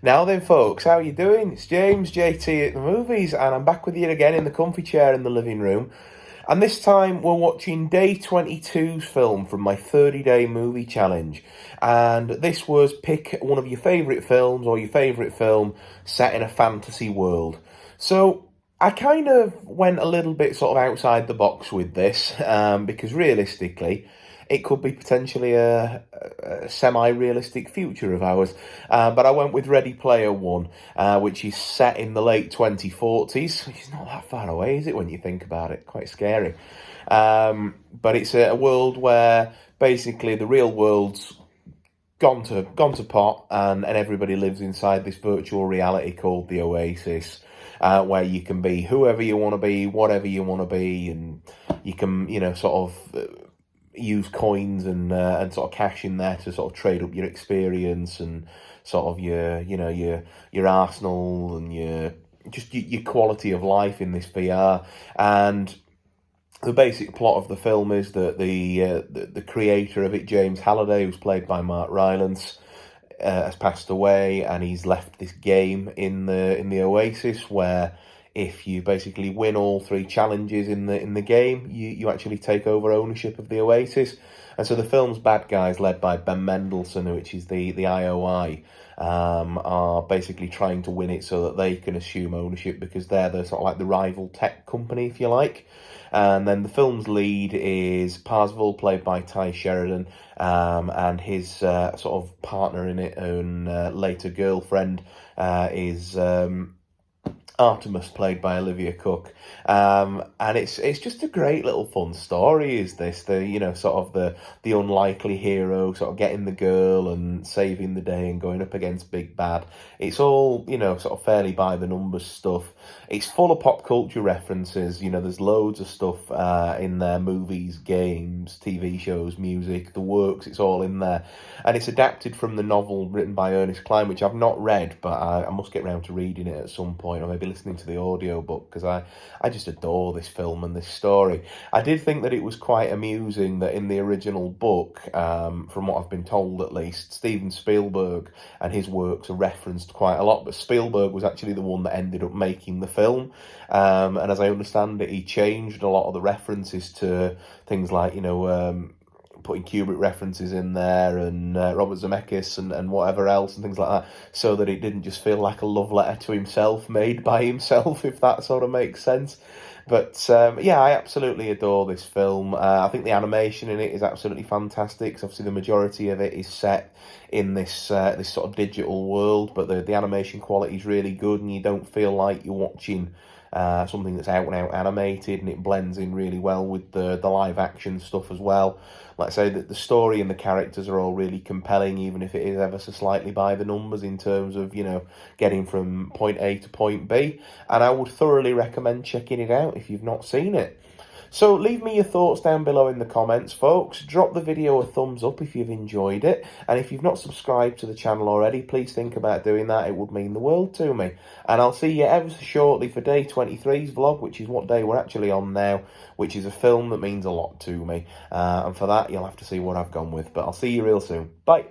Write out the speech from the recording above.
Now then, folks, how you doing? It's James, JT at the movies, and I'm back with you again in the comfy chair in the living room. And this time we're watching day 22's film from my 30-day movie challenge. And this was pick one of your favourite films or your favourite film set in a fantasy world. So I kind of went a little bit sort of outside the box with this, because realistically, it could be potentially a semi-realistic future of ours. But I went with Ready Player One, which is set in the late 2040s, which is not that far away, is it, when you think about it? Quite scary. But it's a world where basically the real world's gone to pot, and everybody lives inside this virtual reality called the Oasis, where you can be whoever you want to be, whatever you want to be, and you can, sort of use coins and sort of cash in there to sort of trade up your experience and sort of your arsenal and your quality of life in this VR. And the basic plot of the film is that the creator of it, James Halliday, who's played by Mark Rylance, has passed away, and he's left this game in the Oasis where if you basically win all three challenges in the game, you actually take over ownership of the Oasis. And so the film's bad guys, led by Ben Mendelsohn, which is the IOI, are basically trying to win it so that they can assume ownership, because they're the sort of like the rival tech company, if you like. And then the film's lead is Parzival, played by Ty Sheridan, and his sort of partner in it and later girlfriend is Artemis, played by Olivia Cooke. And it's just a great little fun story, is this. The unlikely hero sort of getting the girl and saving the day and going up against Big Bad. It's all, sort of fairly by the numbers stuff. It's full of pop culture references. There's loads of stuff in there: movies, games, TV shows, music, the works. It's all in there. And it's adapted from the novel written by Ernest Cline, which I've not read, but I must get round to reading it at some point, or maybe listening to the audio book, because I just adore this film and this story. I did think that it was quite amusing that in the original book, from what I've been told at least, Steven Spielberg and his works are referenced quite a lot, but Spielberg was actually the one that ended up making the film. And as I understand it, he changed a lot of the references to things like, putting Kubrick references in there and Robert Zemeckis and whatever else and things like that, so that it didn't just feel like a love letter to himself made by himself, if that sort of makes sense. But yeah, I absolutely adore this film. I think the animation in it is absolutely fantastic, because obviously the majority of it is set in this this sort of digital world, but the animation quality is really good, and you don't feel like you're watching something that's out and out animated, and it blends in really well with the live action stuff as well. Like I say, that the story and the characters are all really compelling, even if it is ever so slightly by the numbers in terms of, getting from point A to point B. And I would thoroughly recommend checking it out if you've not seen it. So leave me your thoughts down below in the comments, folks. Drop the video a thumbs up if you've enjoyed it. And if you've not subscribed to the channel already, please think about doing that. It would mean the world to me. And I'll see you ever so shortly for day 23's vlog, which is what day we're actually on now, which is a film that means a lot to me. And for that, you'll have to see what I've gone with. But I'll see you real soon. Bye.